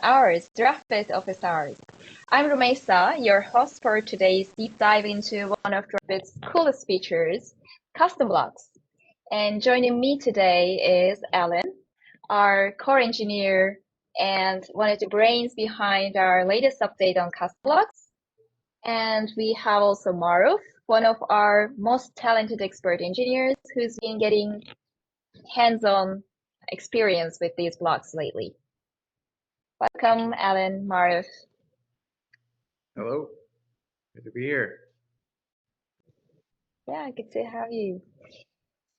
hours, Draftbit office hours. I'm Rumesa, your host for today's deep dive into one of Draftbit's coolest features, custom blocks. And joining me today is Alan, our core engineer and one of the brains behind our latest update on custom blocks. And we have also Maruf, one of our most talented expert engineers who's been getting hands-on experience with these blocks lately. Welcome, Alan, Maruf. Hello, good to be here. Yeah, good to have you.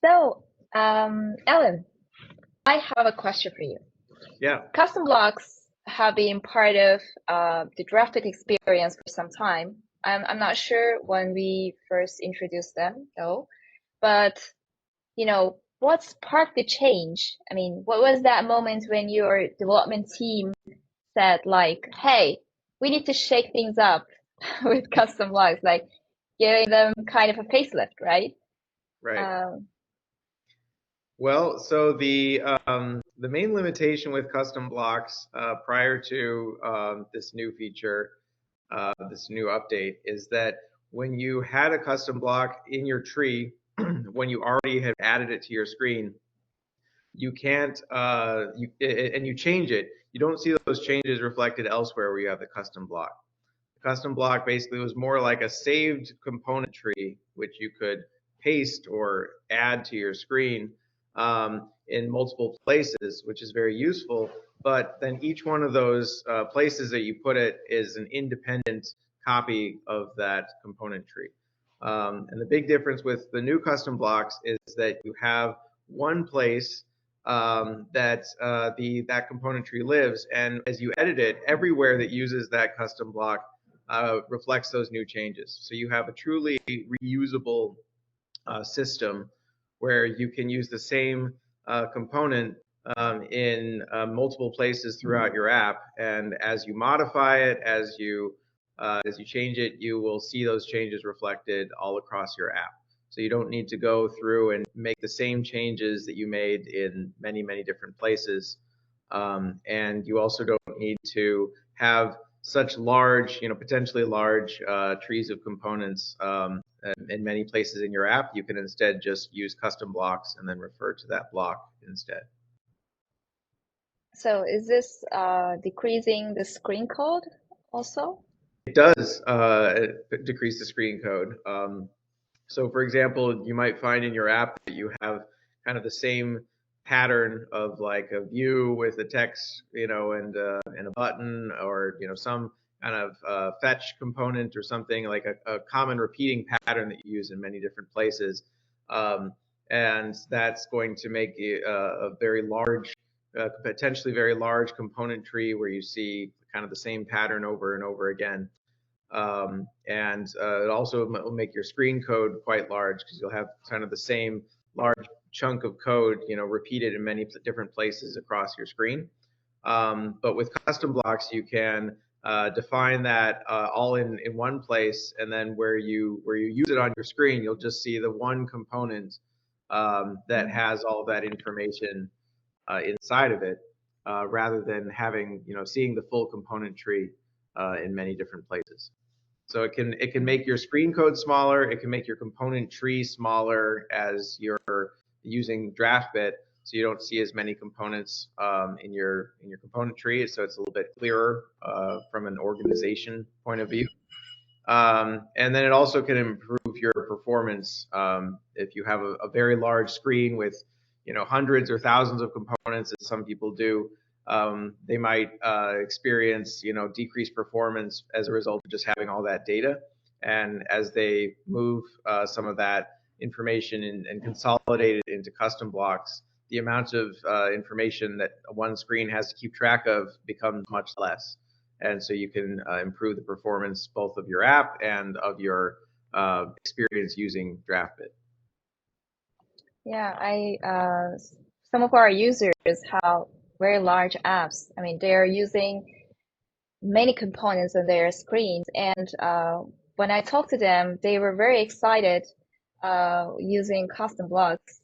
So, Alan, I have a question for you. Yeah, Custom blocks have been part of the Draftbit experience for some time. I'm not sure when we first introduced them, though, but what sparked the change? I mean, what was that moment when your development team said, like, hey, we need to shake things up with custom blocks, like giving them kind of a facelift, right? right. Um, Well, so the main limitation with custom blocks prior to this new feature, this new update, is that when you had a custom block in your tree, when you already had added it to your screen, you can't and you change it. You don't see those changes reflected elsewhere where you have the custom block. Custom block basically was more like a saved component tree, which you could paste or add to your screen in multiple places, which is very useful. But then each one of those places that you put it is an independent copy of that component tree. And the big difference with the new custom blocks is that you have one place that that component tree lives, and as you edit it, everywhere that uses that custom block reflects those new changes. So you have a truly reusable system where you can use the same component in multiple places throughout your app, and as you modify it, as you change it, you will see those changes reflected all across your app. So you don't need to go through and make the same changes that you made in many, many different places. And you also don't need to have such large, potentially large trees of components in many places in your app. You can instead just use custom blocks and then refer to that block instead. so is this decreasing the screen code also? It does decrease the screen code. So for example, you might find in your app that you have kind of the same pattern of like a view with a text, and a button, or some kind of fetch component or something like a common repeating pattern that you use in many different places. Um, and that's going to make a very large, potentially very large component tree where you see kind of the same pattern over and over again. And it also will make your screen code quite large because you'll have kind of the same large chunk of code, repeated in many different places across your screen. But with custom blocks, you can define that all in one place, and then where you use it on your screen, you'll just see the one component that has all that information inside of it, rather than having seeing the full component tree in many different places. So it can make your screen code smaller. It can make your component tree smaller as you're using Draftbit, so you don't see as many components in your component tree. So it's a little bit clearer from an organization point of view. And then it also can improve your performance if you have a very large screen with hundreds or thousands of components, as some people do. They might experience decreased performance as a result of just having all that data. And as they move some of that information and consolidate it into custom blocks, the amount of information that one screen has to keep track of becomes much less. And so you can improve the performance both of your app and of your experience using Draftbit. Yeah, some of our users have very large apps. I mean, they're using many components on their screens, and when I talked to them, they were very excited using custom blocks,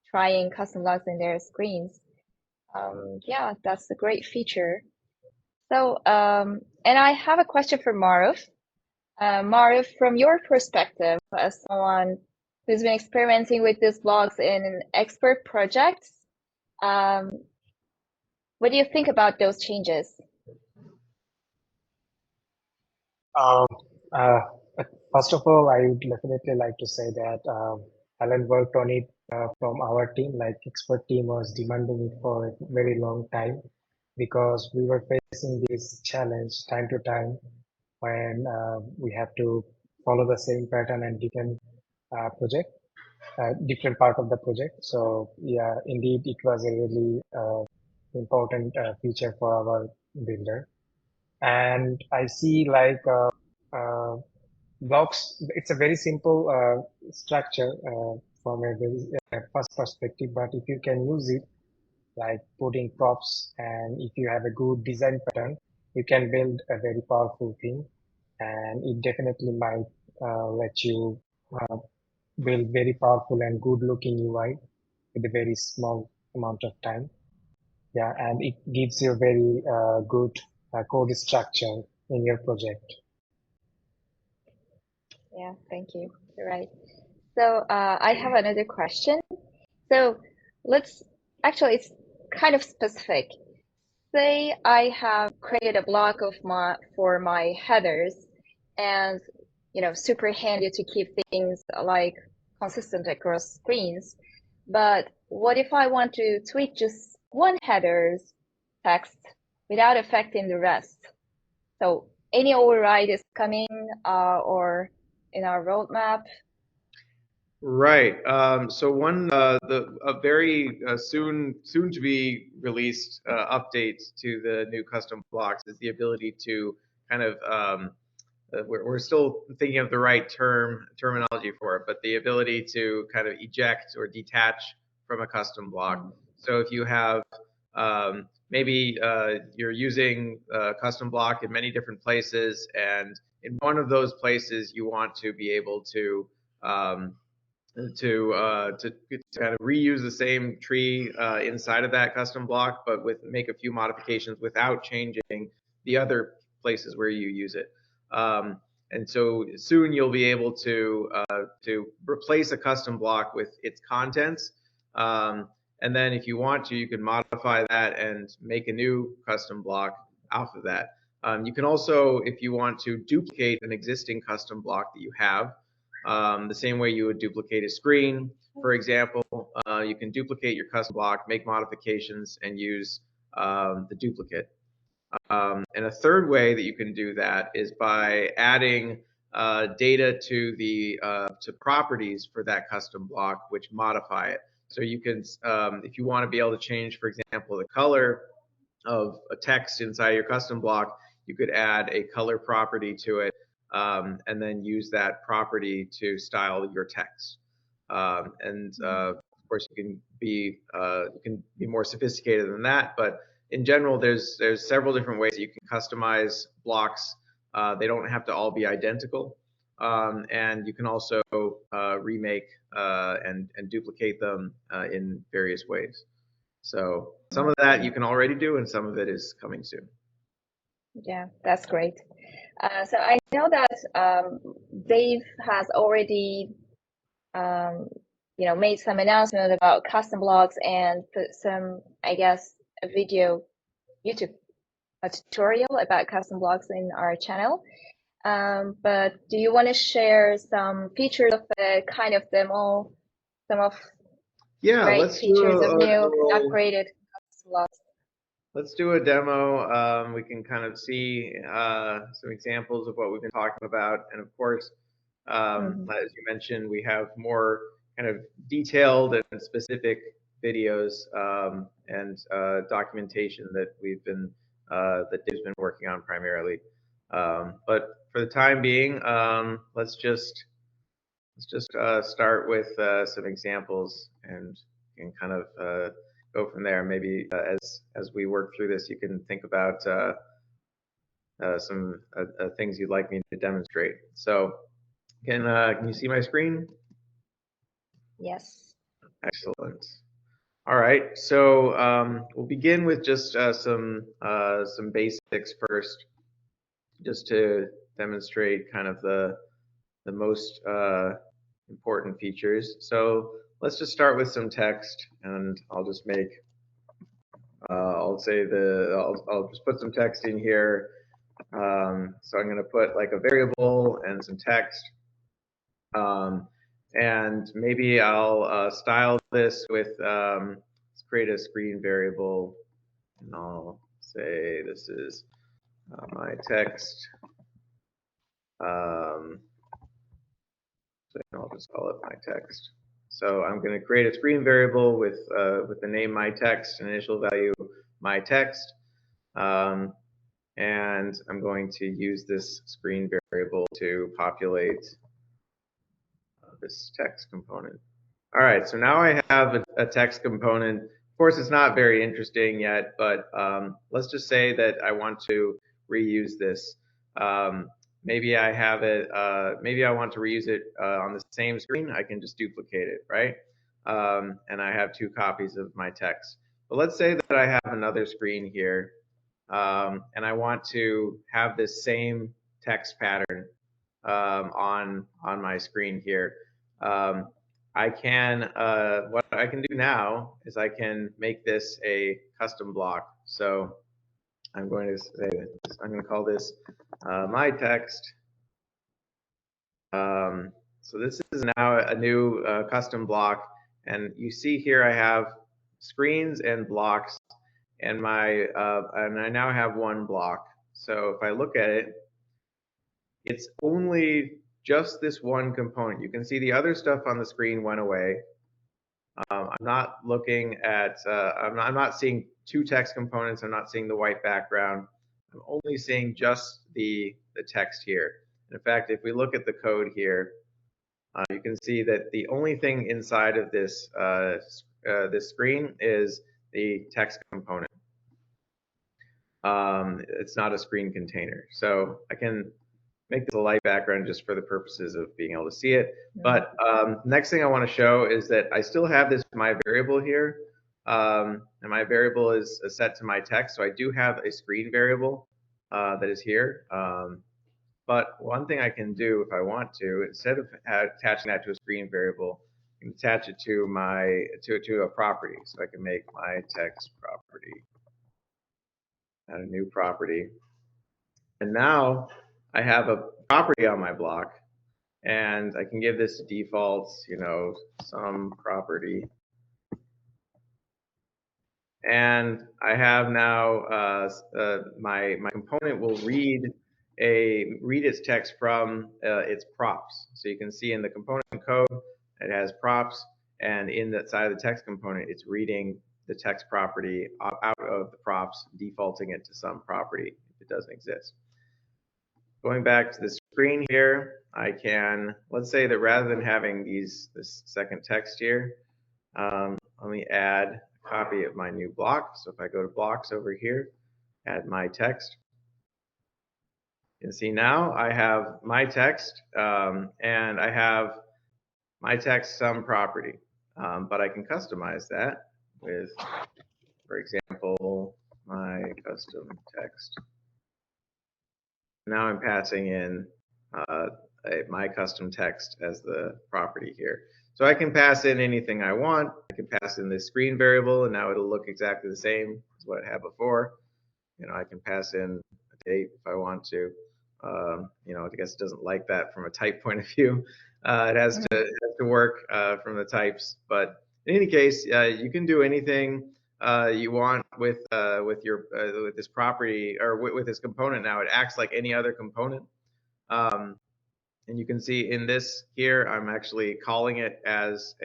trying custom blocks in their screens. Yeah, that's a great feature. So, and I have a question for Maruf. Maruf, from your perspective, as someone who's been experimenting with these blocks in expert projects, um, what do you think about those changes? Um, uh, First of all, I would definitely like to say that Alan worked on it from our team, like expert team was demanding it for a very long time because we were facing this challenge time to time when we have to follow the same pattern and different project, different part of the project. So yeah, indeed, it was a really important feature for our builder. And I see like blocks, it's a very simple structure from a very first perspective, but if you can use it like putting props and if you have a good design pattern, you can build a very powerful thing and it definitely might let you uh, build very powerful and good looking UI with a very small amount of time. Yeah, and it gives you a very good code structure in your project. Yeah, thank you. You're right. So, I have another question. So, let's actually, it's kind of specific. Say I have created a block of for my headers and super handy to keep things like consistent across screens. But what if I want to tweak just one header's text without affecting the rest? So any override is coming or in our roadmap. Right. So one a very soon to be released update to the new custom blocks is the ability to kind of we're still thinking of the right terminology for it, but the ability to kind of eject or detach from a custom block. So if you have maybe you're using a custom block in many different places, and in one of those places you want to be able um, to kind of reuse the same tree inside of that custom block, but with make a few modifications without changing the other places where you use it. And so soon you'll be able to replace a custom block with its contents. And then if you want to, you can modify that and make a new custom block off of that. You can also, if you want to duplicate an existing custom block that you have, the same way you would duplicate a screen, for example, you can duplicate your custom block, make modifications, and use the duplicate. And a third way that you can do that is by adding data to the to properties for that custom block, which modify it. So you can, if you want to be able to change, for example, the color of a text inside your custom block, you could add a color property to it, and then use that property to style your text. And of course, you can be more sophisticated than that, but in general, there's several different ways that you can customize blocks. They don't have to all be identical, and you can also remake and duplicate them in various ways. So some of that you can already do, and some of it is coming soon. Yeah, that's great. So I know that Dave has already made some announcement about custom blocks and put some, I guess, a video YouTube a tutorial about custom blocks in our channel. But do you want to share some features of the kind of demo, some of Yeah, great let's do features of a new little. upgraded custom blocks? Let's do a demo. We can kind of see some examples of what we've been talking about, and of course, as you mentioned, we have more kind of detailed and specific videos and documentation that that Dave's been working on primarily. But for the time being, let's just start with some examples and kind of go from there. Maybe as we work through this, you can think about some things you'd like me to demonstrate. So can you see my screen? Yes. Excellent. All right, so we'll begin with just some basics first, just to demonstrate kind of the most important features. So let's just start with some text, and I'll just make I'll just put some text in here. So I'm going to put like a variable and some text. And maybe I'll style this with, let's create a screen variable, and I'll say this is my text. So I'll just call it my text. So I'm going to create a screen variable with the name my text, and initial value my text. And I'm going to use this screen variable to populate this text component. All right, so now I have a text component. Of course, it's not very interesting yet, but let's just say that I want to reuse this. Maybe I have it, maybe I want to reuse it on the same screen. I can just duplicate it, right? And I have 2 copies of my text. But let's say that I have another screen here, and I want to have this same text pattern on my screen here. I can what I can do now is I can make this a custom block. So I'm going to say this, I'm going to call this my text. So this is now a new custom block, and you see here I have screens and blocks, and and I now have 1 block. So if I look at it, it's only just this 1 component. You can see the other stuff on the screen went away. I'm not looking at, I'm not seeing 2 text components. I'm not seeing the white background. I'm only seeing just the text here. In fact, if we look at the code here, you can see that the only thing inside of this this screen is the text component. It's not a screen container. So I can make this a light background just for the purposes of being able to see it. But next thing I want to show is that I still have this my variable here, and my variable is set to my text. So I do have a screen variable that is here. But one thing I can do if I want to, instead of attaching that to a screen variable, I can attach it to to a property. So I can make my text property, add a new property, and now I have a property on my block, and I can give this defaults, you know, some property. And I have now my component will read its text from its props. So you can see in the component code it has props, and in that side of the text component it's reading the text property out of the props, defaulting it to some property if it doesn't exist. Going back to the screen here, I can, let's say that rather than having this second text here, let me add a copy of my new block. So if I go to blocks over here, add my text, you can see now I have my text, and I have my text some property, but I can customize that with, for example, my custom text. Now I'm passing in my custom text as the property here. So I can pass in anything I want. I can pass in this screen variable, and now it'll look exactly the same as what it had before. You know, I can pass in a date if I want to. You know, I guess it doesn't like that from a type point of view. It has to work from the types. But in any case, you can do anything you want with with this property or with this component. Now it acts like any other component. And you can see in this here, I'm actually calling it as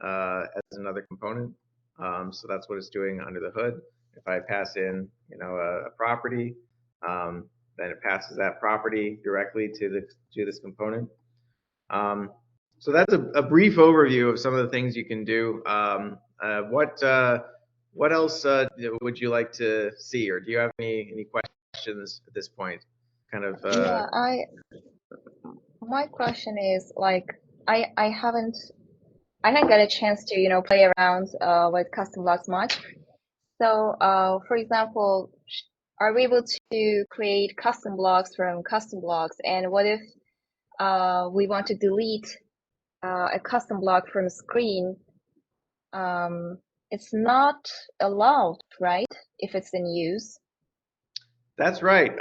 another component. So that's what it's doing under the hood. If I pass in, you know, a property, then it passes that property directly to this component. So that's a brief overview of some of the things you can do. What else would you like to see, or do you have any questions at this point? Kind of. Yeah, my question is like I haven't I haven't got a chance to, play around with custom blocks much. So, for example, are we able to create custom blocks from custom blocks? And what if we want to delete a custom block from screen? It's not allowed, right? If it's in use. That's right.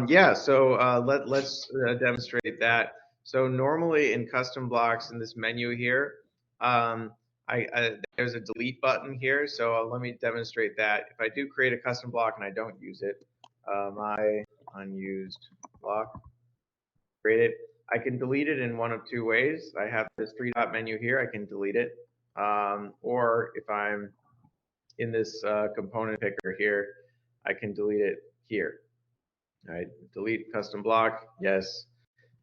Yeah, so let's demonstrate that. So normally in custom blocks in this menu here, um, there's a delete button here. So let me demonstrate that. If I do create a custom block and I don't use it, my unused block, create it. I can delete it in one of two ways. I have this three dot menu here. I can delete it. Or if I'm in this component picker here, I can delete it here. All right, delete custom block, yes,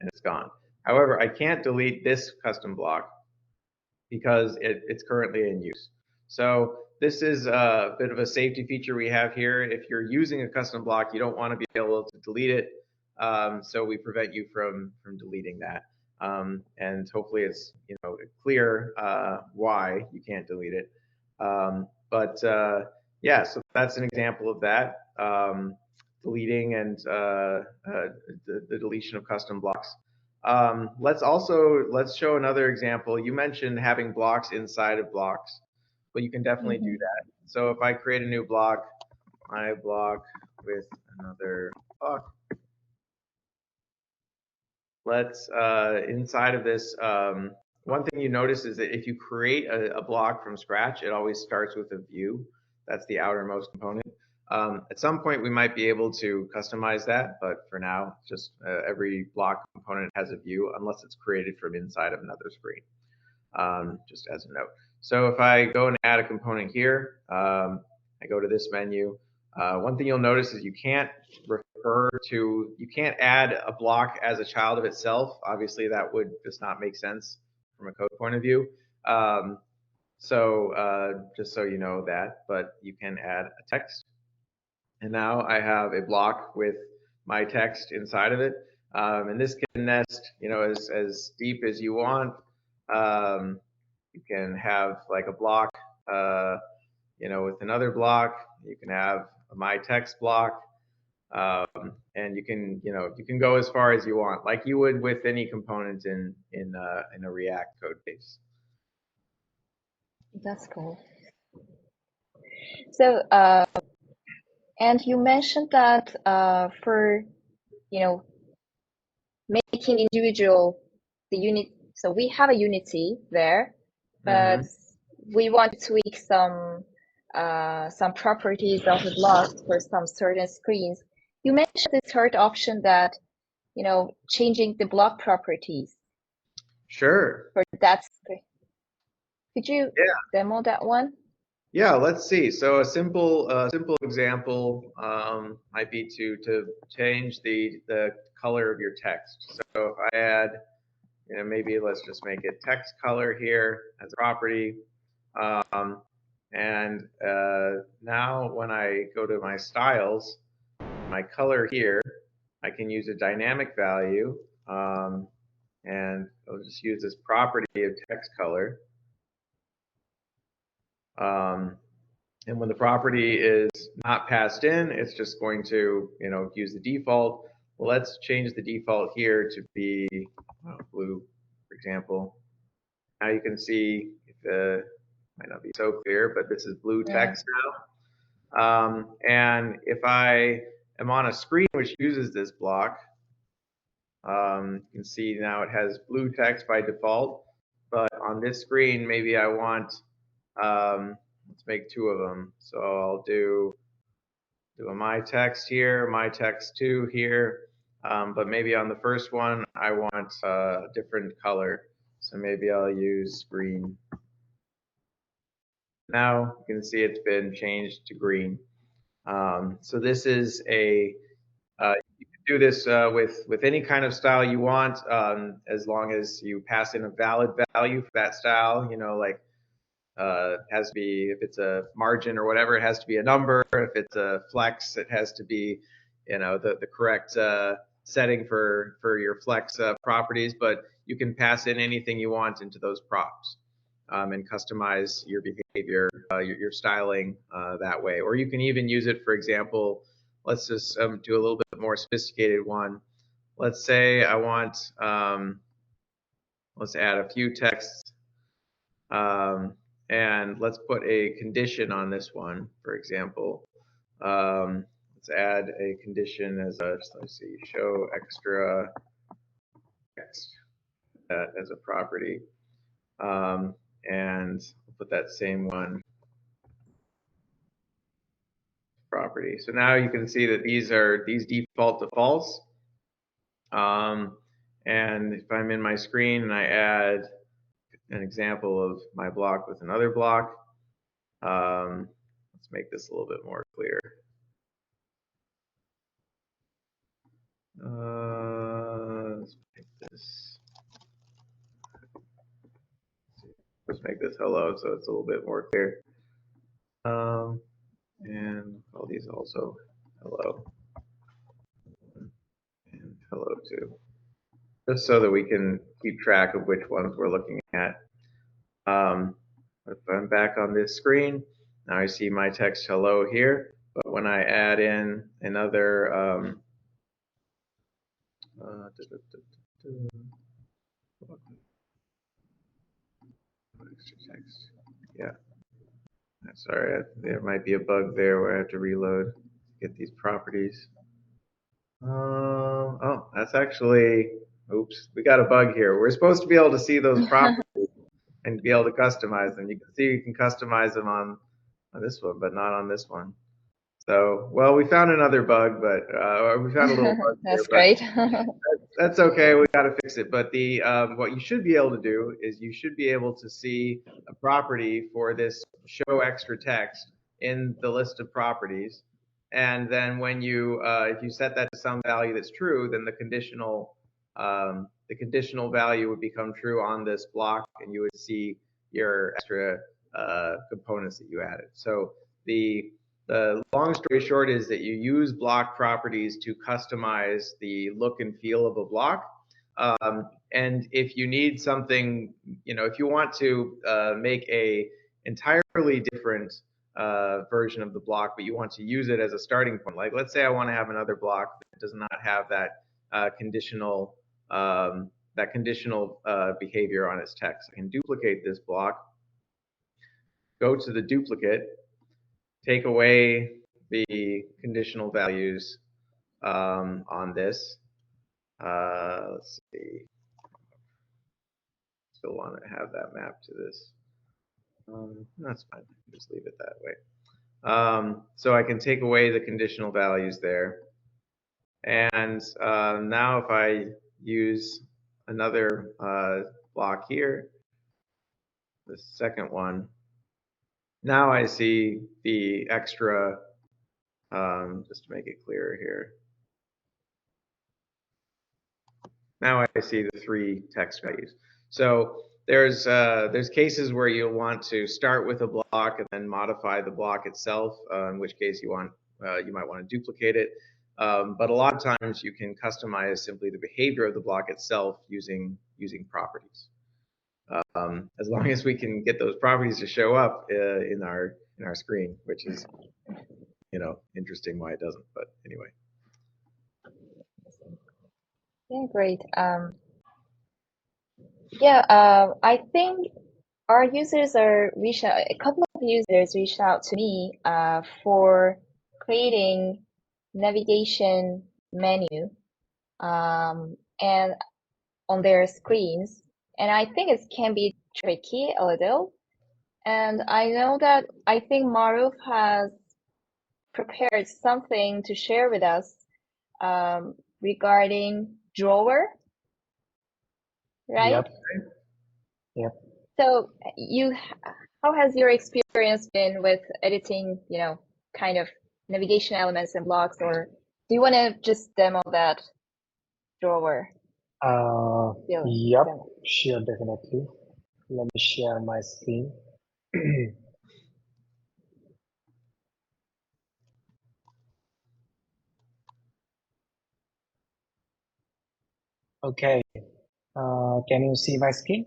and it's gone. However, I can't delete this custom block because it's currently in use. So this is a bit of a safety feature we have here. If you're using a custom block, you don't want to be able to delete it. So we prevent you from deleting that. And hopefully it's clear why you can't delete it. Yeah, so that's an example of that. Deleting and the deletion of custom blocks. Let's show another example. You mentioned having blocks inside of blocks, but you can definitely do that. So if I create a new block, my block with another block, let's inside of this. One thing you notice is that if you create a block from scratch, it always starts with a view. That's the outermost component. At some point, we might be able to customize that, but for now, just every block component has a view unless it's created from inside of another screen, just as a note. So if I go and add a component here, I go to this menu. One thing you'll notice is you can't add a block as a child of itself. Obviously, that would just not make sense from a code point of view. Just so you know that, but you can add a text. And now I have a block with my text inside of it. And this can nest, as deep as you want. You can have like a block, with another block. You can have a my text block, and you can go as far as you want, like you would with any component in a React code base. That's cool. So, and you mentioned that for making individual the unit. So we have a unity there, but we want to tweak some properties of the block for some certain screens. You mentioned the third option that changing the block properties. Sure. For that screen. Could you demo that one? Yeah, let's see. So a simple example might be to change the color of your text. So if I add, maybe let's just make it text color here as a property. And now when I go to my styles, my color here, I can use a dynamic value, and I'll just use this property of text color. And when the property is not passed in, it's just going to, use the default. Well, let's change the default here to be blue, for example. Now you can see, might not be so clear, but this is blue text now. And if I am on a screen which uses this block, you can see now it has blue text by default. But on this screen, maybe I want let's make two of them. So I'll do a my text here, my text 2 here. But maybe on the first one, I want a different color. So maybe I'll use green. Now you can see it's been changed to green. So this is you can do this with any kind of style you want, as long as you pass in a valid value for that style. Like has to be, if it's a margin or whatever, it has to be a number. If it's a flex, it has to be, the correct setting for your flex properties. But you can pass in anything you want into those props. and customize your behavior, your styling that way. Or you can even use it, for example, let's just do a little bit more sophisticated one. Let's say I want, let's add a few texts, and let's put a condition on this one, for example. Let's add a condition as a, let's see, show extra text as a property. And we'll put that same one property. So now you can see that these default to false. And if I'm in my screen and I add an example of my block with another block, let's make this a little bit more clear. Let's make this hello, so it's a little bit more clear. And all these also hello and hello too, just so that we can keep track of which ones we're looking at. If I'm back on this screen, now I see my text hello here, but when I add in another text, yeah, sorry, there might be a bug there where I have to reload to get these properties. Oh, that's actually, oops, we got a bug here. We're supposed to be able to see those properties and be able to customize them. You can see you can customize them on this one, but not on this one. So, well, we found another bug, but we found a little bug That's there, great. that's okay. We got to fix it. But the what you should be able to do is you should be able to see a property for this show extra text in the list of properties, and then when you if you set that to some value that's true, then the conditional value would become true on this block, and you would see your extra components that you added. So the long story short is that you use block properties to customize the look and feel of a block. And if you need something, if you want to make a entirely different version of the block, but you want to use it as a starting point, like let's say I want to have another block that does not have that conditional behavior on its text. I can duplicate this block, go to the duplicate, take away the conditional values on this. Let's see. Still want to have that map to this. That's fine. Just leave it that way. So I can take away the conditional values there. And now if I use another block here, the second one, now I see the extra, just to make it clearer here. Now I see the 3 text values. So there's cases where you'll want to start with a block and then modify the block itself, in which case you might want to duplicate it. But a lot of times you can customize simply the behavior of the block itself using properties. As long as we can get those properties to show up in our screen, which is interesting why it doesn't. But anyway. Yeah, great. I think our users a couple of users reached out to me for creating navigation menu and on their screens, and I think it can be tricky a little. And I know that I think Maruf has prepared something to share with us regarding drawer, right? Yep. So how has your experience been with editing, kind of navigation elements and blocks, or do you want to just demo that drawer? Yep, sure, definitely. Let me share my screen. Okay, can you see my screen?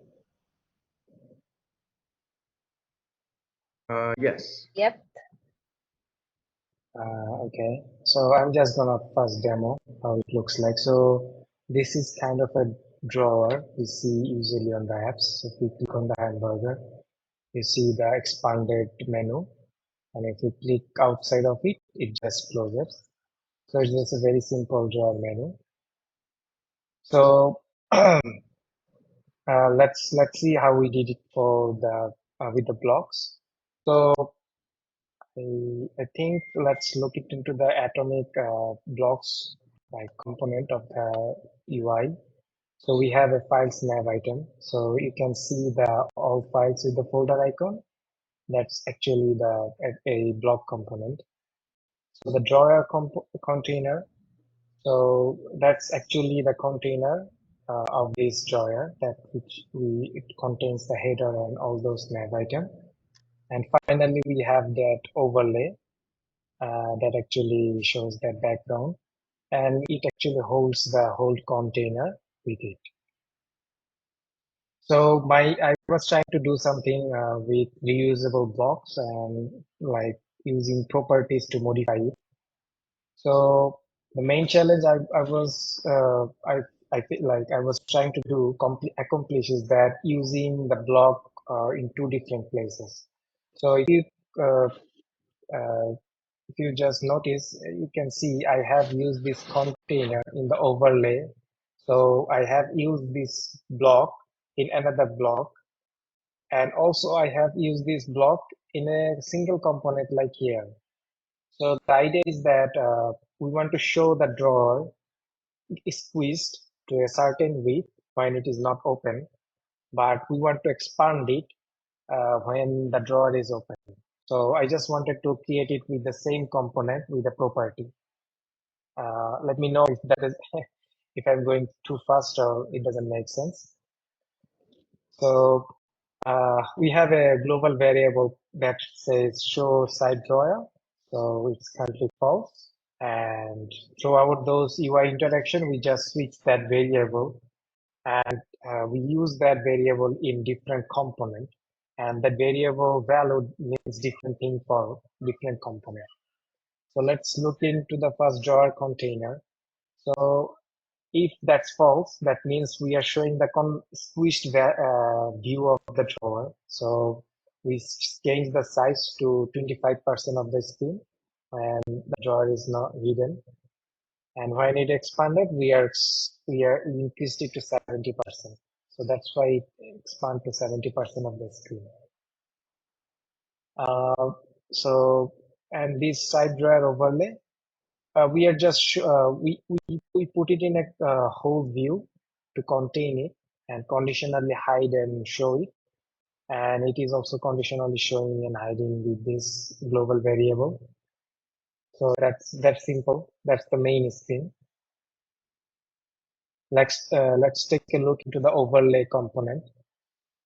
Yes. Yep. Okay, so I'm just gonna first demo how it looks like. So this is kind of a drawer we see usually on the apps. So if you click on the hamburger, you see the expanded menu, and if you click outside of it, it just closes. So it's just a very simple drawer menu. So let's see how we did it for the with the blocks. So I think let's look it into the atomic blocks like component of the UI. So we have a files nav item. So you can see the all files with the folder icon. That's actually the a block component. So the drawer container. So that's actually the container of this drawer that which it contains the header and all those nav item. And finally, we have that overlay that actually shows that background, and it actually holds the whole container with it. So I was trying to do something with reusable blocks and like using properties to modify it. So the main challenge I was I feel like I was trying to do accomplish is that using the block in two different places. So uh, uh, if you just notice, you can see I have used this container in the overlay. So I have used this block in another block, and also I have used this block in a single component like here. So the idea is that we want to show the drawer is squeezed to a certain width when it is not open, but we want to expand it when the drawer is open. So I just wanted to create it with the same component with a property. Let me know if that is if I'm going too fast or it doesn't make sense. So we have a global variable that says show side drawer. So it's currently false. And throughout those UI interaction, we just switch that variable, and we use that variable in different component. And that variable value means different thing for different component. So let's look into the first drawer container. So if that's false, that means we are showing the squished view of the drawer. So we change the size to 25% of the screen, and the drawer is not hidden. And when it expanded, we are increased it to 70%. So that's why it expand to 70% of the screen. Uh, so and this side drawer overlay, we are just we put it in a whole view to contain it and conditionally hide and show it, and it is also conditionally showing and hiding with this global variable. So that's simple. That's the main screen. Let's take a look into the overlay component.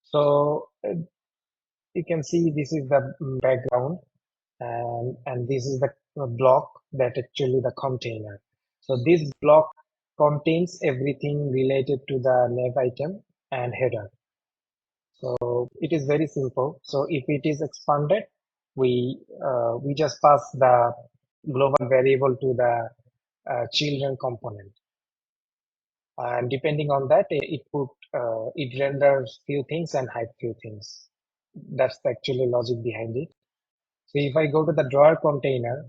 So you can see this is the background, and this is the block that actually the container. So this block contains everything related to the nav item and header. So it is very simple. So if it is expanded, we just pass the global variable to the children component, and depending on that, it renders few things and hide few things. That's the actual logic behind it. So if I go to the drawer container,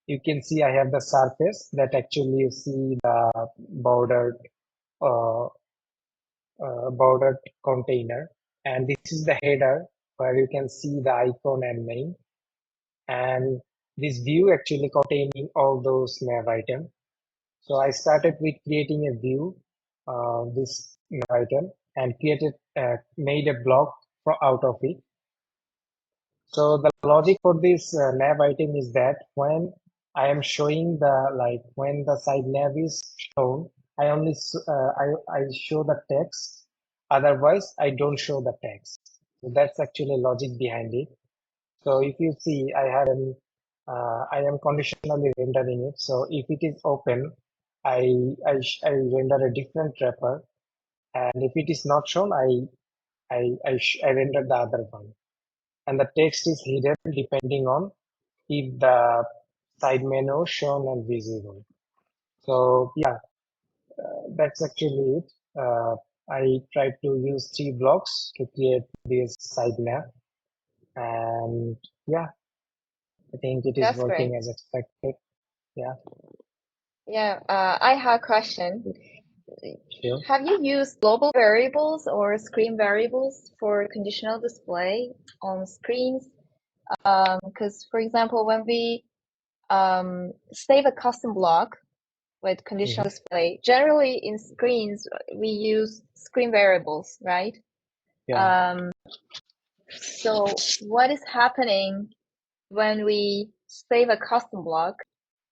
you can see I have the surface that actually you see the bordered uh, bordered container, and this is the header where you can see the icon and name, and this view actually containing all those nav items. So I started with creating a view, this nav item, and made a block out of it. So the logic for this nav item is that when I am showing when the side nav is shown, I only I show the text. Otherwise, I don't show the text. So that's actually logic behind it. So if you see, I am conditionally rendering it. So if it is open, I render a different wrapper, and if it is not shown, I render the other one. and the text is hidden depending on if the side menu is shown and visible. So yeah, that's actually it. I tried to use 3 blocks to create this side map, and yeah, I think it is That's working great. as expected. Yeah, Yeah, I have a question. sure. Have you used global variables or screen variables for conditional display on screens? Because, for example, when we save a custom block with conditional Mhm. display, generally in screens, we use screen variables, right? Yeah. So what is happening when we save a custom block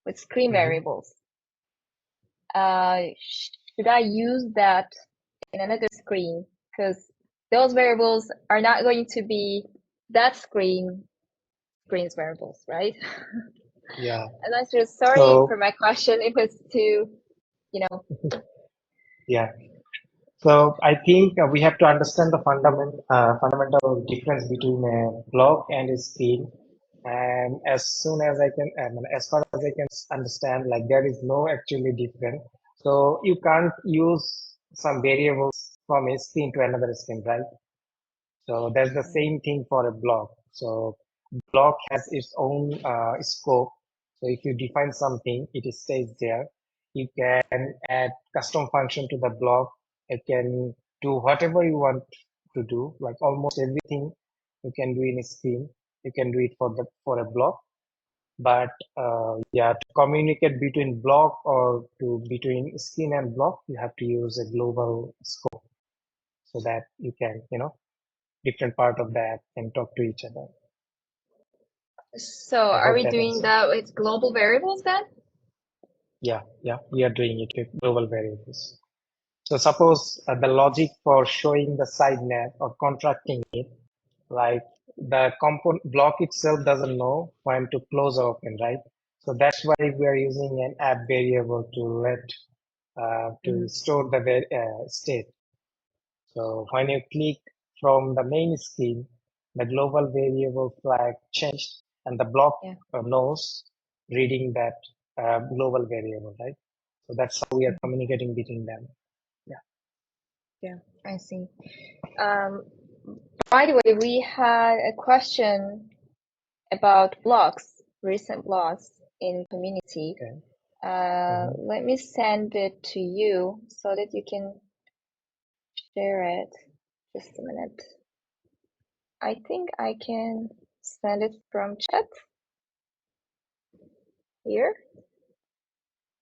with screen Mhm. variables? Should I use that in another screen? Because those variables are not going to be that screen's variables, right? Yeah. And I'm just sorry for So my question if it's too, you know. yeah. So I think we have to understand the fundamental difference between a block and a screen. And as soon as I can, as far as I can understand, like there is no actually difference. So you can't use some variables from a screen to another screen, right? So that's the same thing for a block. So block has its own scope. So if you define something, it stays there. You can add custom function to the block. It can do whatever you want to do, like almost everything you can do in a screen. You can do it for a block. But yeah, to communicate between block or to between screen and block, you have to use a global scope so that you can, different part of the app can talk to each other. So I are hope we that doing answers. that with global variables then? Yeah, we are doing it with global variables. So suppose the logic for showing the side net or contracting it, like the component block itself doesn't know when to close or open, right? So that's why we are using an app variable to store the state. So when you click from the main screen, the global variable flag changed and the block Yeah. knows reading that global variable, right? So that's how we are communicating between them. Yeah. Yeah, I see. By the way, we had a question about blogs, recent blogs in community. Okay. Mhm. Let me send it to you so that you can share it. Just a minute. I think I can send it from chat here.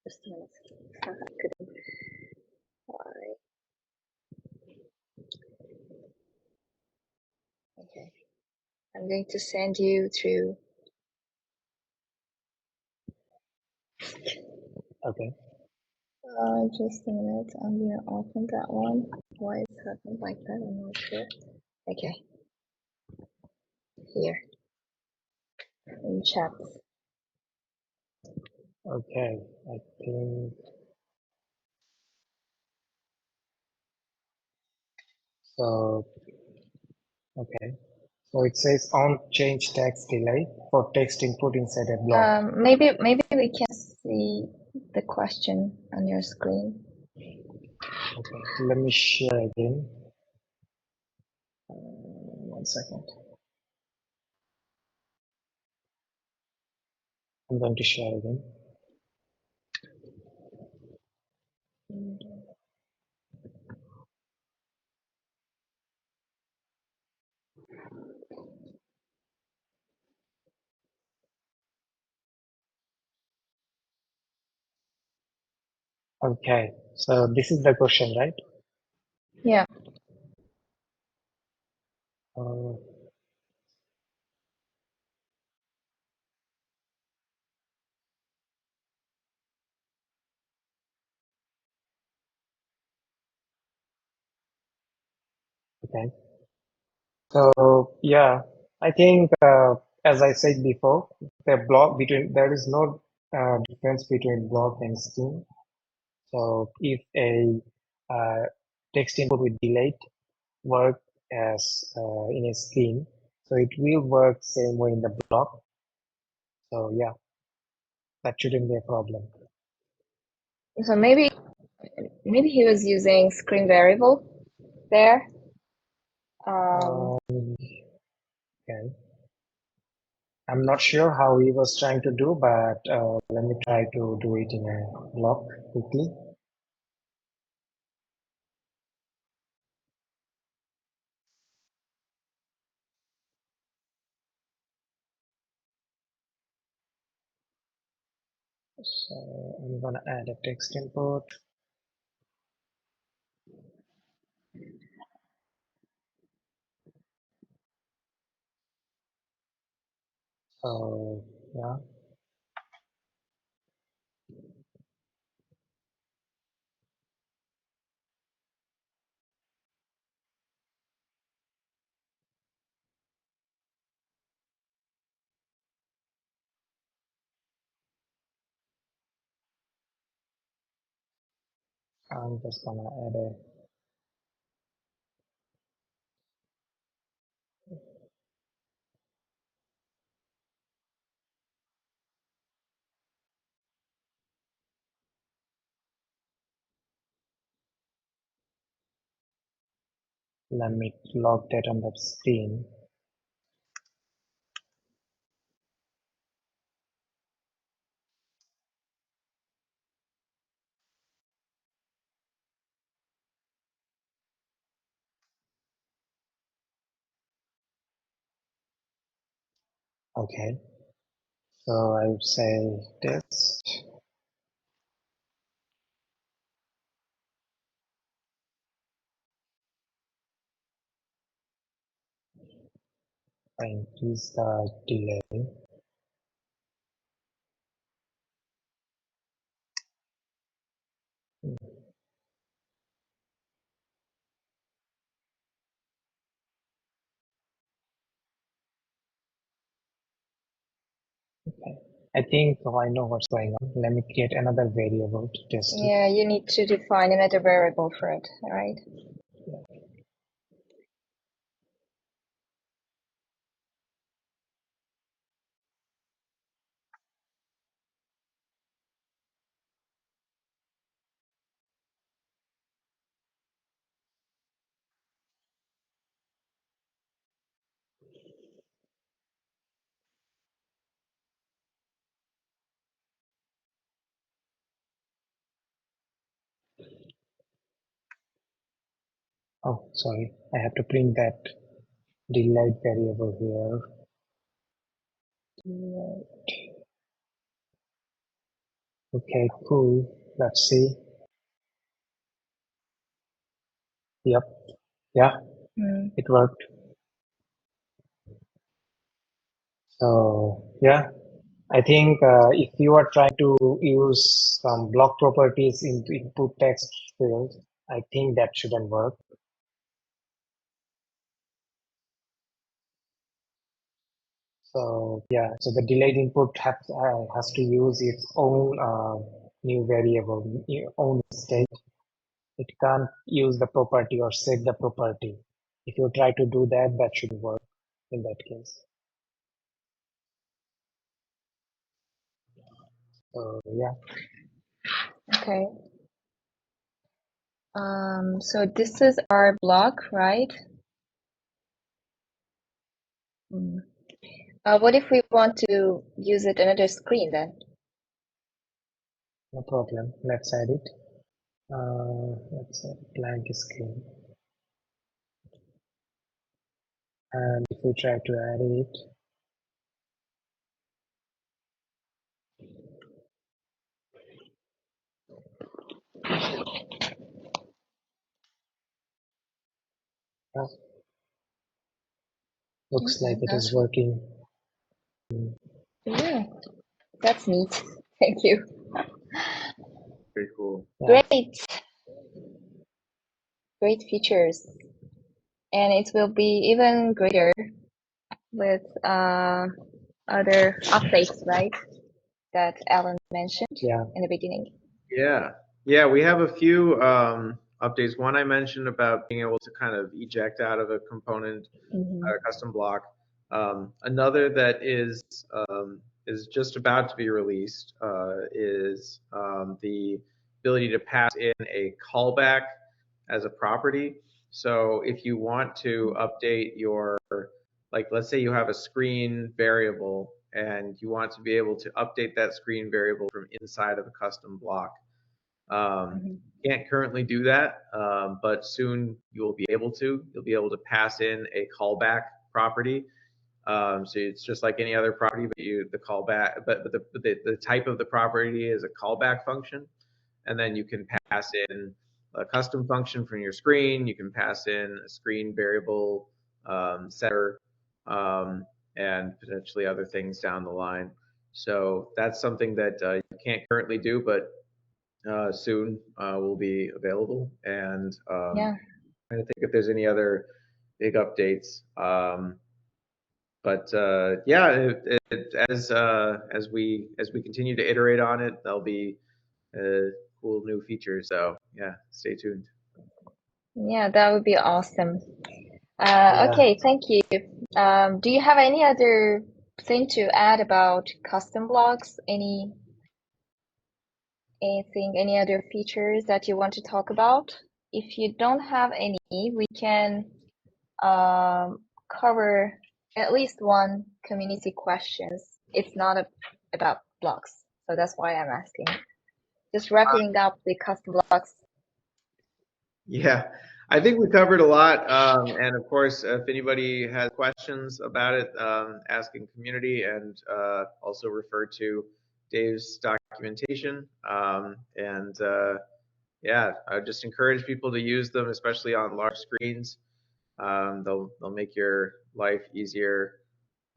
Just a minute. I couldn't. Why? Okay. I'm going to send you through. Okay. Just a minute. I'm gonna open that one. Why it's happened like that? I'm not sure. Okay, here in chat. Okay. I think so. Okay. So it says on change text delay for text input inside a block. Maybe we can see the question on your screen. Okay. Let me share again. 1 second. I'm going to share again. Okay. So this is the question, right? Yeah. Uh, okay. So yeah, I think as I said before, there is no difference between block and string. So if a text input with delayed work as in a screen, so So it will work same way in the block. So yeah, that shouldn't be a problem. So maybe he was using screen variable there. Okay. I'm not sure how he was trying to do, but let me try to do it in a block quickly. So I'm gonna add a text input. So yeah. I'm just gonna add a let me log that on the screen. Okay. So I would say text and increase the delay. Okay. I think I know what's going on. Let me create another variable to test it. Yeah, you need to define another variable for it, right? Oh, sorry. I have to print that delayed variable here. Okay, cool. Let's see. Yep. Yeah, it worked. So yeah, I think if you are trying to use some block properties into input text field, I think that shouldn't work. So yeah, so the delayed input has to use its own new variable, own state. It can't use the property or set the property. If you try to do that, that should work in that case. So yeah, Okay. So this is our block, right? What if we want to use it another screen then? no problem. Let's add it. Let's add blank screen. And if we try to add it, looks like it is working. Yeah, that's neat. Thank you. Very cool. Yeah. Great features. And it will be even greater with other updates, right? That Alan mentioned in the beginning. Yeah, we have a few updates. One I mentioned about being able to kind of eject out of a component custom block. Another that is just about to be released is the ability to pass in a callback as a property. So if you want to update your, like let's say you have a screen variable and you want to be able to update that screen variable from inside of a custom block. Can't currently do that, but soon you'll be able to. You'll be able to pass in a callback property. So it's just like any other property, but the callback, but the type of the property is a callback function, and then you can pass in a custom function from your screen. You can pass in a screen variable setter, and potentially other things down the line. So that's something that you can't currently do, but soon will be available. And Yeah. I think if there's any other big updates. But yeah, as we continue to iterate on it, there'll be cool new features. So yeah, stay tuned. Yeah, that would be awesome. Yeah. Okay, thank you. Do you have any other thing to add about custom blocks? Any other features that you want to talk about? If you don't have any, we can cover at least one community questions. It's not about blocks, so that's why I'm asking. Just wrapping up the custom blocks. Yeah, I think we covered a lot. And of course, if anybody has questions about it, ask in community, and also refer to Dave's documentation. And yeah, I would just encourage people to use them, especially on large screens. They'll make your life easier,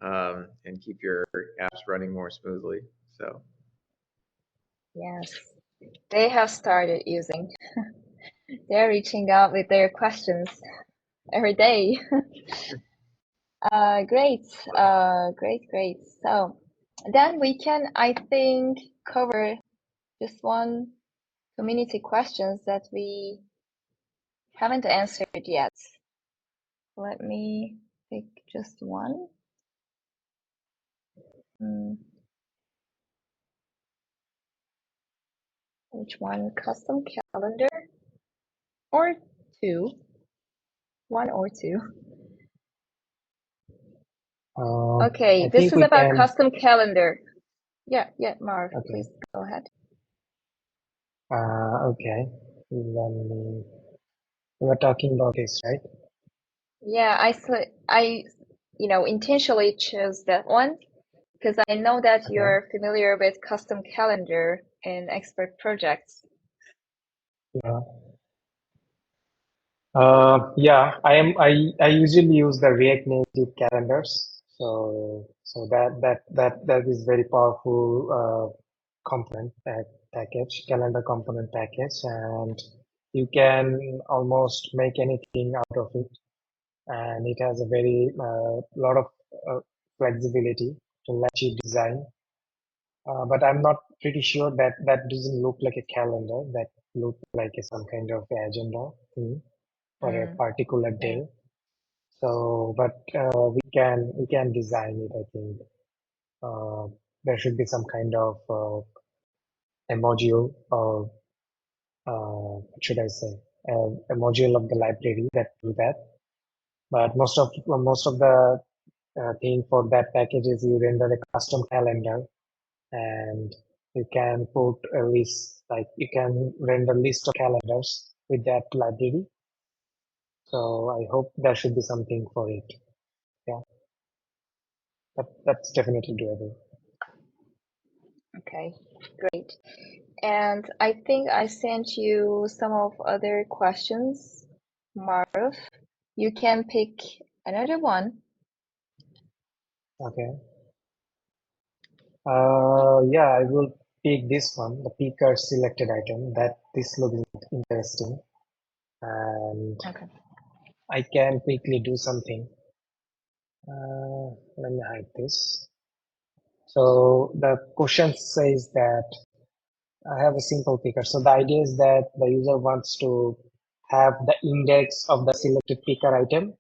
and keep your apps running more smoothly. So Yes, they have started using. They're reaching out with their questions every day. Great, great. So then we can, I think, cover just one community questions that we haven't answered yet. Let me pick just one. Which one? Custom calendar or two? One or two. Okay, I this think is we about can. custom calendar. Yeah, Marv, Okay. please go ahead. Okay. Then we were talking about this, right? Yeah, I intentionally chose that one because I know that Okay. you're familiar with custom calendar in expert projects. Yeah. Yeah, I usually use the React Native calendars. So that is very powerful component package, calendar component package, and you can almost make anything out of it. And it has a very lot of flexibility to let you design. But I'm not pretty sure that that doesn't look like a calendar. That looks like some kind of agenda thing for a particular day. So, but we can design it. I think there should be some kind of a module, or what should I say, a module of the library that do that. But most of the thing for that package is you render a custom calendar, and you can put a list, like you can render list of calendars with that library. So I hope there should be something for it. Yeah, that's definitely doable. Okay, great. And I think I sent you some of other questions, Marv. You can pick another one. Okay. Yeah, I will pick this one, the picker selected item. That this looks interesting, and Okay. I can quickly do something. Let me hide this. So the question says that I have a simple picker. So the idea is that the user wants to have the index of the selected picker item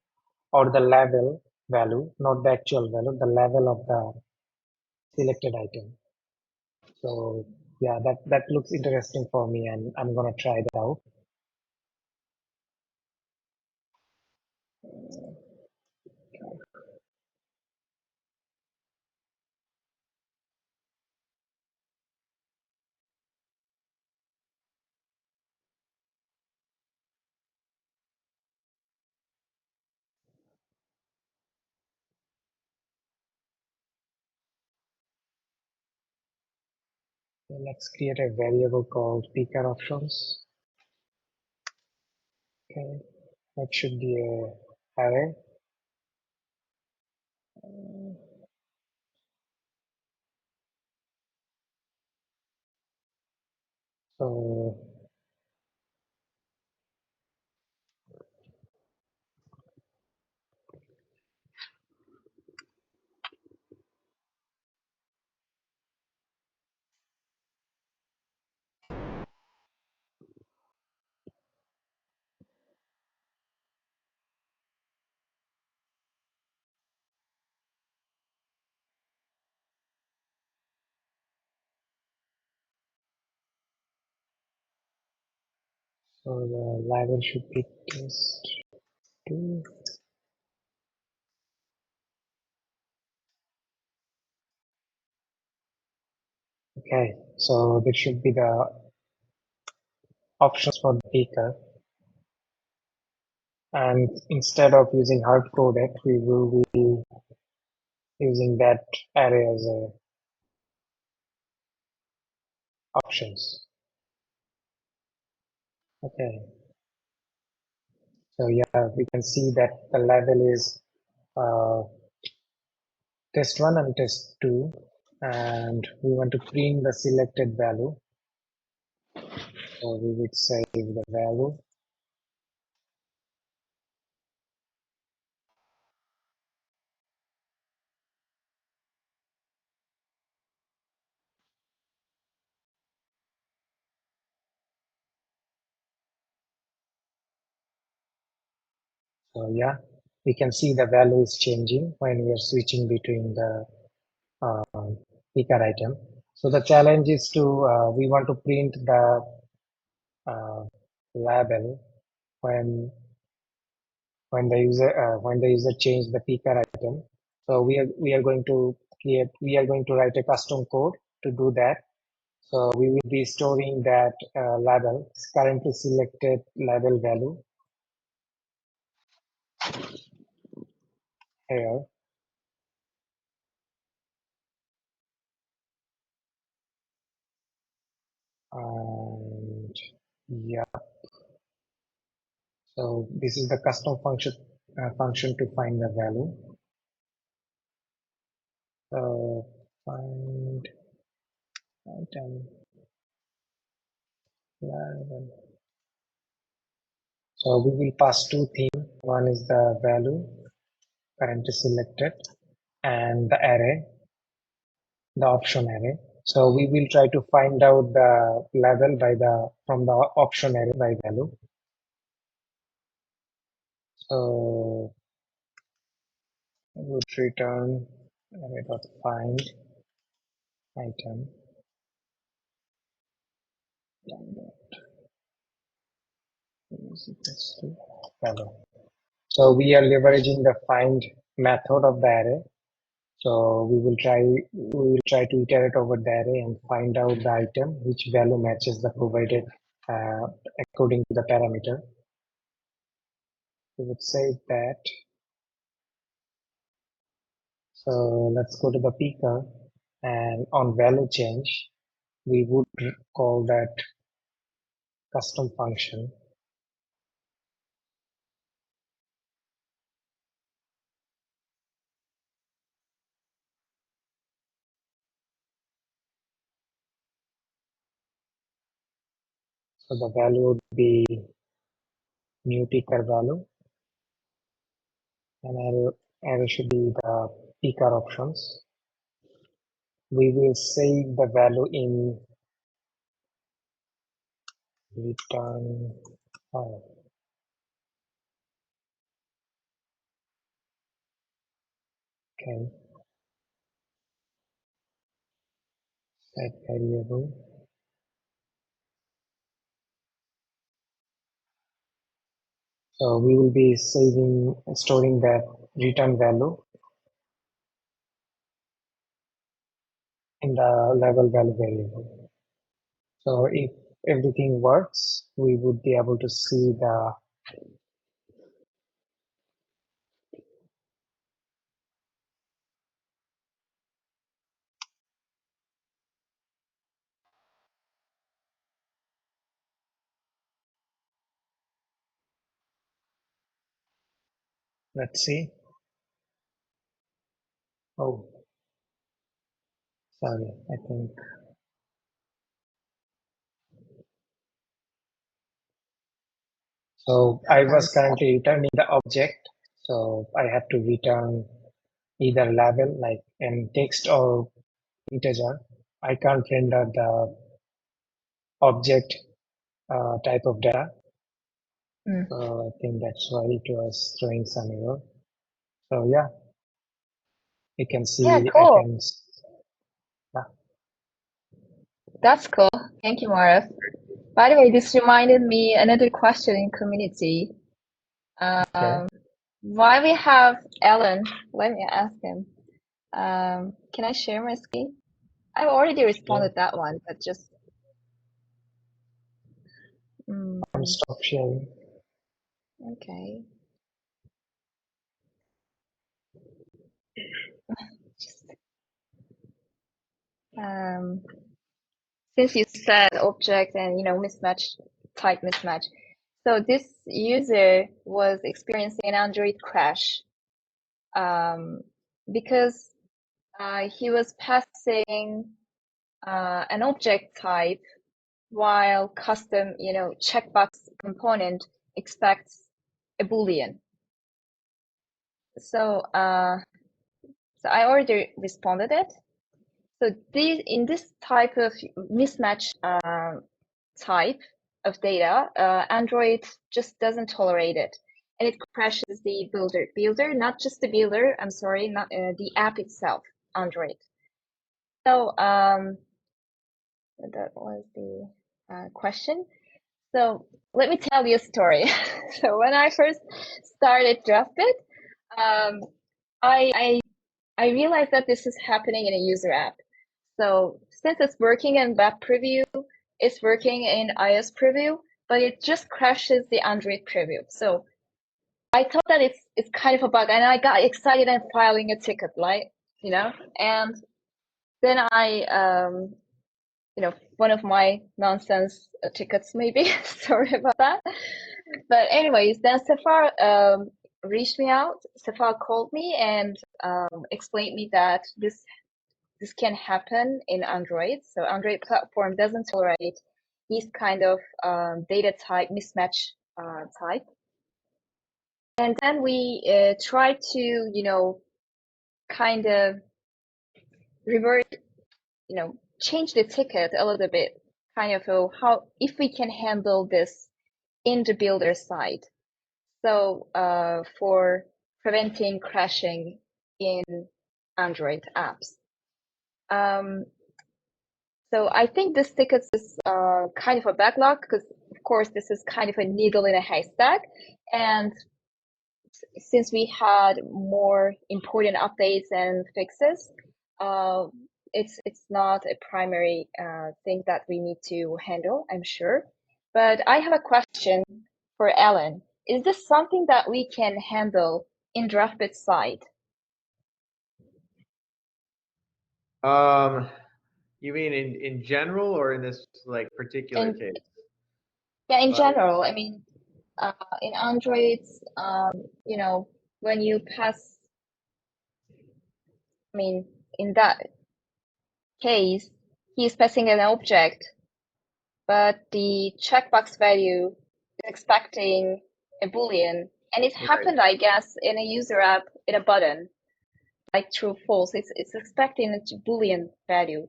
or the level value, not the actual value, the level of the selected item. So yeah, that looks interesting for me, and I'm gonna try that out. So let's create a variable called picker options. Okay, that should be a array. So the label should be test2. Okay, so this should be the options for the picker. And instead of using hard coded, we will be using that array as a options. Okay, so yeah, we can see that the level is test1 and test2, and we want to print the selected value. So we would save the value. So yeah, we can see the value is changing when we are switching between the picker item. So the challenge is to we want to print the label when when the user change the picker item. So we are going to write a custom code to do that. So we will be storing that label, currently selected label value here. And yeah, so this is the custom function to find the value. So find item label. So we will pass two things. One is the value currently selected and the array, the option array. So we will try to find out the level from the option array by value. So I would return array.find item. Value. So we are leveraging the find method of the array. So we will try to iterate over the array and find out the item which value matches the provided according to the parameter. We would save that. So let's go to the picker, and on value change, we would call that custom function. So the value would be new picker value, and array should be the picker options. We will save the value in return file. Okay, set variable. So we will be storing that return value in the level value variable. So if everything works, we would be able to see the let's see. Oh, sorry, I think. So I was currently returning the object. So I have to return either label like in text or integer. I can't render the object type of data. Mm. So I think that's why it was throwing some error. So yeah, you can Yeah, see I cool. can. Yeah, That's cool. Thank you, Marif. By the way, this reminded me another question in community. okay. Why we have Alan? Let me ask him. Can I share my screen? I've already Yeah, responded that one, but just stop sharing. okay. Just, um, since you said object and mismatch type mismatch, so this user was experiencing an Android crash because he was passing an object type while custom checkbox component expects a Boolean. So so I already responded it. So in this type of mismatch type of data, Android just doesn't tolerate it, and it crashes the builder, not just the builder. I'm sorry, not the app itself, Android. So that was the question. So let me tell you a story. So when I first started Draftbit, um, I realized that this is happening in a user app. So since it's working in web preview, it's working in iOS preview, but it just crashes the Android preview. So I thought that it's kind of a bug, and I got excited and filing a ticket, right? And then one of my nonsense tickets maybe. Sorry about that. But anyways, then Safar reached me out. Safar called me and explained me that this can happen in Android. So Android platform doesn't tolerate these kind of data type mismatch type. And then we try to, kind of revert, change the ticket a little bit, kind of how if we can handle this in the builder side. So for preventing crashing in Android apps. So I think this ticket is kind of a backlog because, of course, this is kind of a needle in a haystack. And since we had more important updates and fixes, it's not a primary thing that we need to handle, I'm sure. But I have a question for Ellen. Is this something that we can handle in Draftbit side? You mean in general or in this like particular And case? yeah, in Like, general, I mean, in Androids, when you pass, I mean, in that case, he's passing an object, but the checkbox value is expecting a Boolean. And it right, happened, I guess, in a user app in a button, like true, false. It's expecting a Boolean value.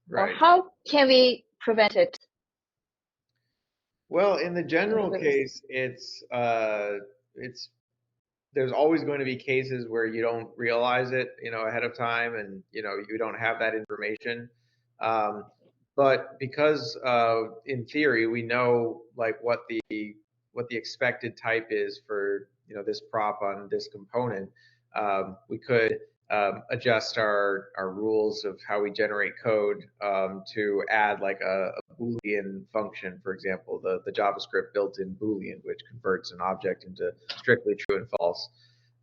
So right. how can we prevent it Well, in the in general this? case, it's there's always going to be cases where you don't realize it, ahead of time, and you don't have that information. Um, but because in theory we know like what the expected type is for this prop on this component, we could adjust our rules of how we generate code to add like a Boolean function, for example, the JavaScript built-in Boolean, which converts an object into strictly true and false.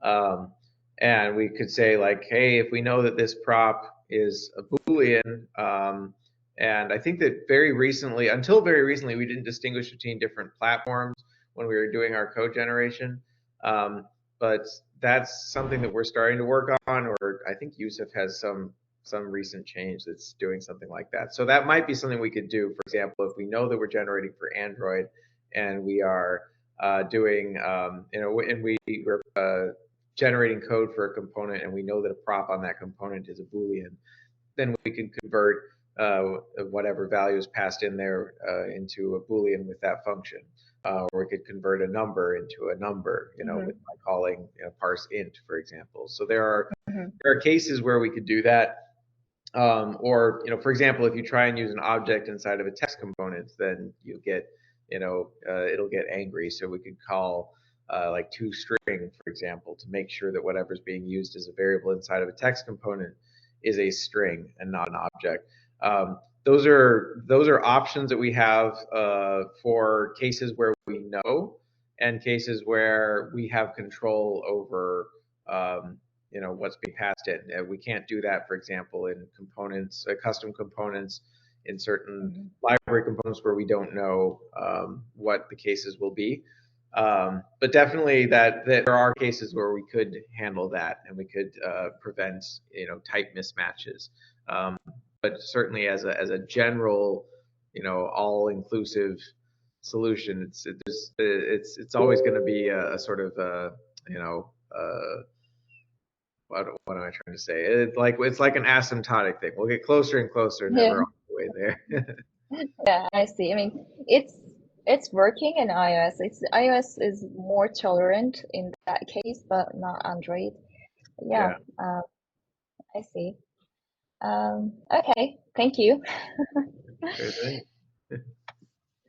Um, and we could say like, hey, if we know that this prop is a Boolean, and I think that until very recently, we didn't distinguish between different platforms when we were doing our code generation. But that's something that we're starting to work on, or I think Yusuf has some recent change that's doing something like that. So that might be something we could do. For example, if we know that we're generating for Android and we are doing, and we're generating code for a component and we know that a prop on that component is a Boolean, then we can convert whatever value is passed in there into a Boolean with that function. Or we could convert a number into a number, by calling parse int, for example. So there are cases where we could do that. Or for example, if you try and use an object inside of a text component, then you'll get, it'll get angry. So we could call like toString, for example, to make sure that whatever's being used as a variable inside of a text component is a string and not an object. Those are options that we have for cases where we know and cases where we have control over what's being passed in. We can't do that, for example, in components, custom components, in certain library components where we don't know what the cases will be. But definitely that there are cases where we could handle that and we could prevent type mismatches. But certainly as a general all-inclusive solution, it's always going to be a sort of what am I trying to say? It's like an asymptotic thing. We'll get closer and closer, never all the way there. Yeah, I see. I mean, it's working in iOS. iOS is more tolerant in that case, but not Android. Yeah, I see. Okay, thank you. Sure thing.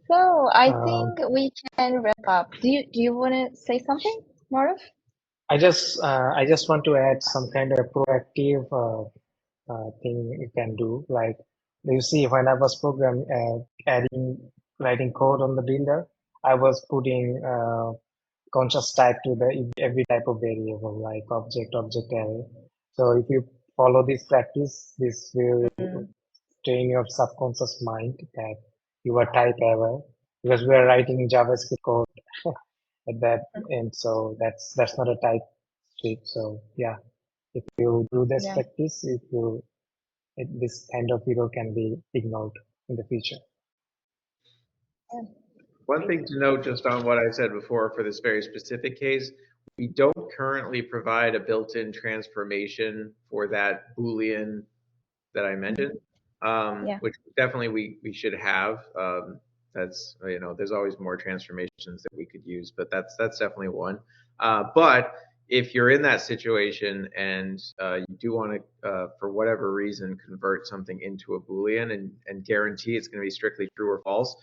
So I Um, think we can wrap up. Do you want to say something, Maruf? I just want to add some kind of proactive thing you can do. Like you see, when I was writing code on the builder, I was putting conscious type to every type of variable, like object array. So if you follow this practice, this will train your subconscious mind that you are type aware, because we are writing JavaScript code at that end. So that's not a type script. So yeah, if you do this Yeah. practice, this kind of error can be ignored in the future. Yeah. One thing to note just on what I said before for this very specific case, we don't currently provide a built-in transformation for that Boolean that I mentioned, Yeah. which definitely we should have. That's there's always more transformations that we could use, but that's definitely one. But if you're in that situation and you do want to, for whatever reason, convert something into a Boolean and guarantee it's going to be strictly true or false,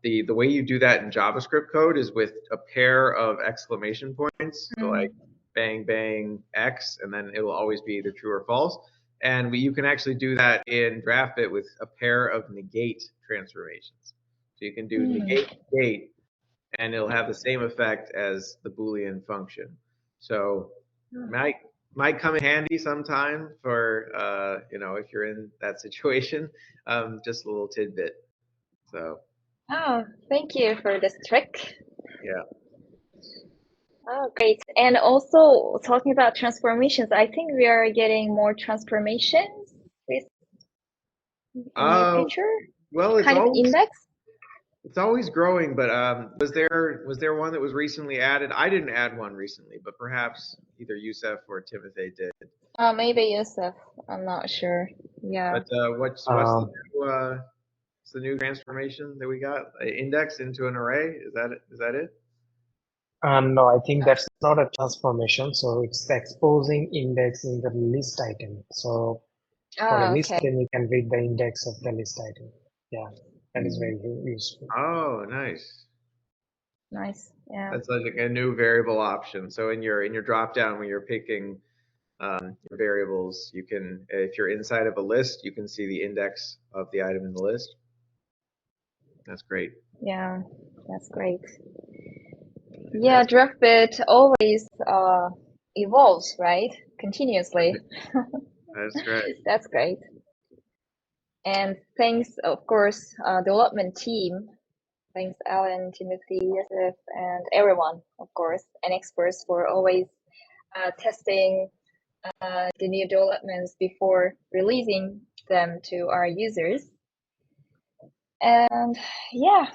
the way you do that in JavaScript code is with a pair of exclamation points, so like bang bang X, and then it will always be either true or false. And you can actually do that in Draftbit with a pair of negate transformations. So you can do negate, and it'll have the same effect as the Boolean function. So might come in handy sometime for if you're in that situation. Just a little tidbit. So Oh, thank you for this trick. yeah. Oh, great. And also talking about transformations, I think we are getting more transformations this in near future. Well, Kind of index. it's always growing, but was there one that was recently added? I didn't add one recently, but perhaps either Yusuf or Timothy did. Maybe Yusuf. I'm not sure. Yeah. But what's Um, the new transformation that we got? Index into an array? Is that it? No, I think that's not a transformation. So it's the exposing index in the list item. So for a list Okay. item, you can read the index of the list item. Yeah, that is very Mm, useful. Oh, nice. nice. Yeah. That's like a new variable option. So in your drop down when you're picking your variables, you can, if you're inside of a list, you can see the index of the item in the list. That's great. Yeah, that's great. Yeah, Draftbit always evolves, right? Continuously. That's right. That's great. And thanks, of course, development team. Thanks, Alan, Timothy, Yosef, and everyone, of course, and experts for always testing the new developments before releasing them to our users. And yeah,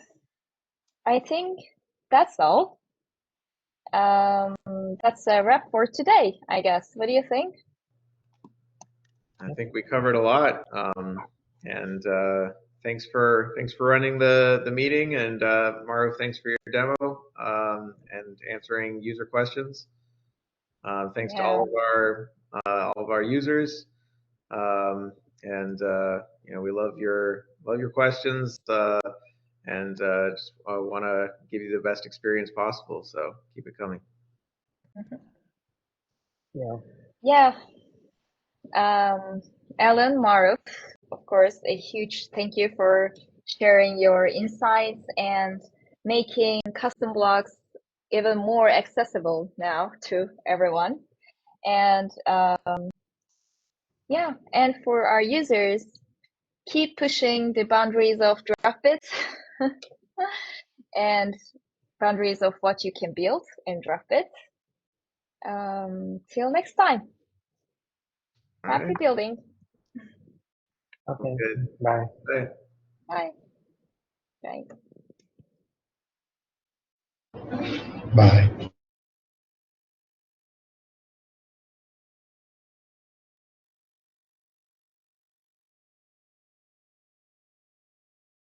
I think that's all. That's a wrap for today, I guess. What do you think? I think we covered a lot. And thanks for running the meeting, and Maru, thanks for your demo and answering user questions. Thanks to Yeah. all of our users, and we love your questions, and just want to give you the best experience possible. So keep it coming. Yeah. Yeah. Alan, Maruf, of course, a huge thank you for sharing your insights and making custom blocks even more accessible now to everyone. And yeah, and for our users, keep pushing the boundaries of Draftbit and boundaries of what you can build in Draftbit. Till next time. All Happy right. building. Okay. Good. Bye. Bye. Bye. Bye. Bye.